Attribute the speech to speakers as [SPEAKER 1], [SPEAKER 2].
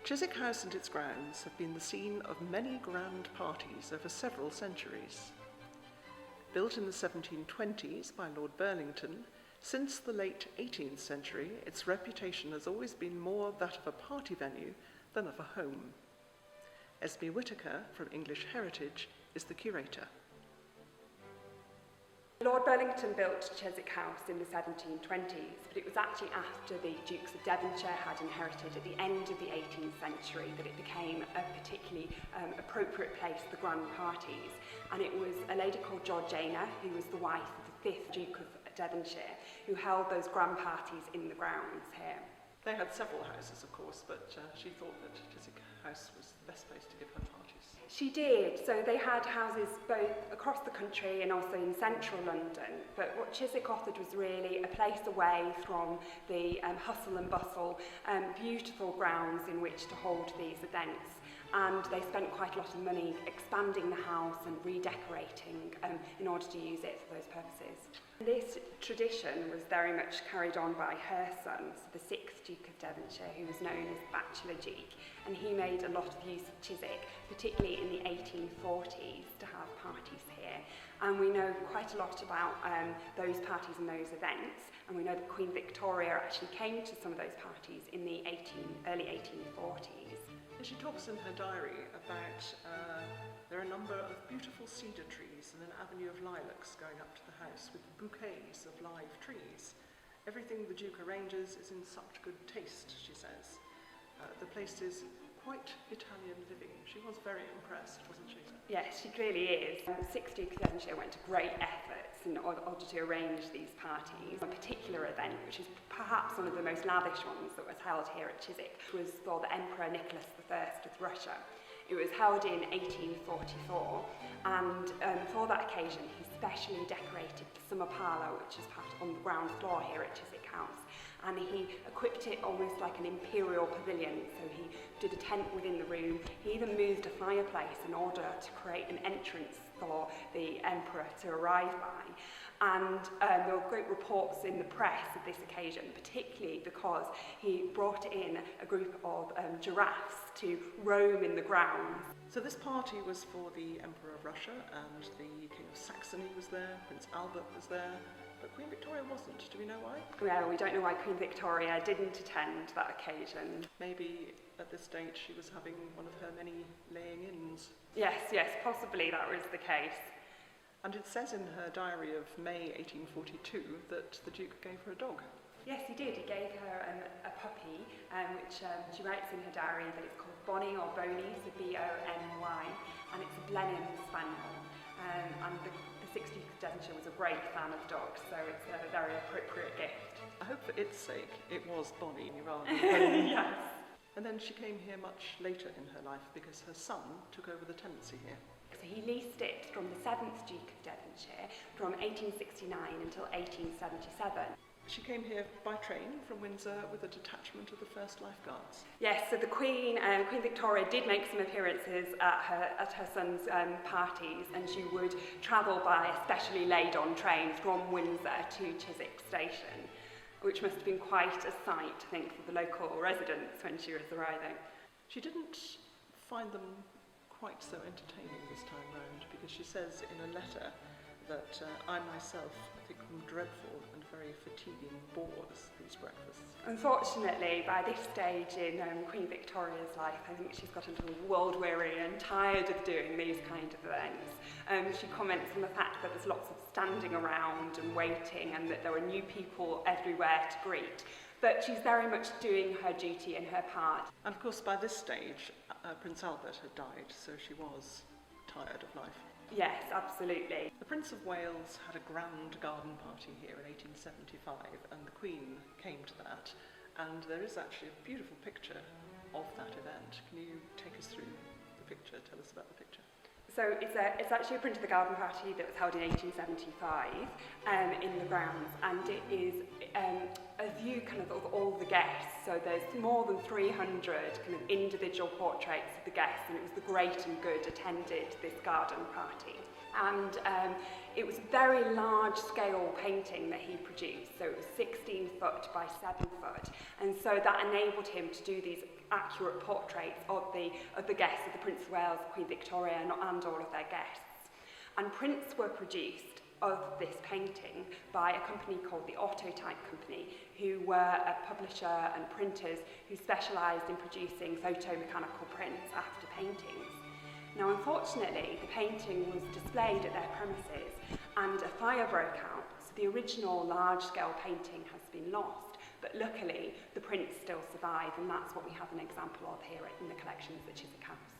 [SPEAKER 1] Chiswick House and its grounds have been the scene of many grand parties over several centuries. Built in the 1720s by Lord Burlington, since the late 18th century, its reputation has always been more that of a party venue than of a home. Esme Whittaker, from English Heritage, is the curator.
[SPEAKER 2] Lord Burlington built Chiswick House in the 1720s, but it was actually after the Dukes of Devonshire had inherited at the end of the 18th century that it became a particularly appropriate place for grand parties. And it was a lady called Georgiana, who was the wife of the 5th Duke of Devonshire, who held those grand parties in the grounds here.
[SPEAKER 1] They had several houses, of course, but she thought that Chiswick House was the best place to give her parties.
[SPEAKER 2] She did. So they had houses both across the country and also in central London. But what Chiswick offered was really a place away from the hustle and bustle, beautiful grounds in which to hold these events. And they spent quite a lot of money expanding the house and redecorating in order to use it for those purposes. This tradition was very much carried on by her son, so the 6th Duke of Devonshire, who was known as Bachelor Duke, and he made a lot of use of Chiswick, particularly in the 1840s, to have parties here. And we know quite a lot about those parties and those events, and we know that Queen Victoria actually came to some of those parties in the early 1840s.
[SPEAKER 1] She talks in her diary about there are a number of beautiful cedar trees and an avenue of lilacs going up to the house with bouquets of live trees. Everything the Duke arranges is in such good taste, she says. The place is quite Italian living. She was very impressed, wasn't she?
[SPEAKER 2] Yes, she clearly is. The 6th Duke of Devonshire went to great efforts in order to arrange these parties. A particular event, which is perhaps one of the most lavish ones that was held here at Chiswick, was for the Emperor Nicholas I of Russia. It was held in 1844, and for that occasion he specially decorated the summer parlour, which is part on the ground floor here at Chiswick House, and he equipped it almost like an imperial pavilion. So he did a tent within the room. He even moved a fireplace in order to create an entrance for the emperor to arrive by. And there were great reports in the press of this occasion, particularly because he brought in a group of giraffes to roam in the grounds.
[SPEAKER 1] So this party was for the Emperor of Russia, and the King of Saxony was there, Prince Albert was there, but Queen Victoria wasn't. Do we know why?
[SPEAKER 2] Well, we don't know why Queen Victoria didn't attend that occasion.
[SPEAKER 1] Maybe at this date she was having one of her many laying-ins.
[SPEAKER 2] Yes, possibly that was the case.
[SPEAKER 1] And it says in her diary of May 1842 that the Duke gave her a dog.
[SPEAKER 2] Yes, he did. He gave her a puppy, which she writes in her diary that it's called Bonnie or Boney, so B-O-N-Y, and it's a Blenheim Spaniel. And the 6th Duke of Devonshire was a great fan of dogs, so it's a very appropriate gift.
[SPEAKER 1] I hope for its sake it was Bonnie rather than Boney.
[SPEAKER 2] Yes.
[SPEAKER 1] And then she came here much later in her life because her son took over the tenancy here.
[SPEAKER 2] So he leased it from the 7th Duke of Devonshire from 1869 until 1877.
[SPEAKER 1] She came here by train from Windsor with a detachment of the 1st Life Guards.
[SPEAKER 2] Yes, so the Queen Victoria did make some appearances at her son's parties, and she would travel by a specially laid-on train from Windsor to Chiswick Station, which must have been quite a sight, I think, for the local residents when she was arriving.
[SPEAKER 1] She didn't find them quite so entertaining this time round, because she says in a letter that I myself think them dreadful and very fatiguing bores, these breakfasts.
[SPEAKER 2] Unfortunately, by this stage in Queen Victoria's life, I think she's got a little world weary and tired of doing these kind of events. She comments on the fact that there's lots of standing around and waiting, and that there are new people everywhere to greet. But she's very much doing her duty and her part.
[SPEAKER 1] And of course, by this stage, Prince Albert had died, so she was tired of life.
[SPEAKER 2] Yes, absolutely.
[SPEAKER 1] The Prince of Wales had a grand garden party here in 1875, and the Queen came to that. And there is actually a beautiful picture of that event. Can you take us through the picture? Tell us about the picture.
[SPEAKER 2] So it's actually a print of the garden party that was held in 1875 in the grounds, and it is a view kind of all the guests. So there's more than 300 kind of individual portraits of the guests, and it was the great and good attended this garden party. And it was a very large-scale painting that he produced, so it was 16 foot by 7 foot, and so that enabled him to do these accurate portraits of the guests, of the Prince of Wales, Queen Victoria, and all of their guests. And prints were produced of this painting by a company called the Autotype Company, who were a publisher and printers who specialised in producing photomechanical prints after paintings. Now, unfortunately, the painting was displayed at their premises and a fire broke out, so the original large-scale painting has been lost, but luckily the prints still survive, and that's what we have an example of here in the collections at Chiswick House.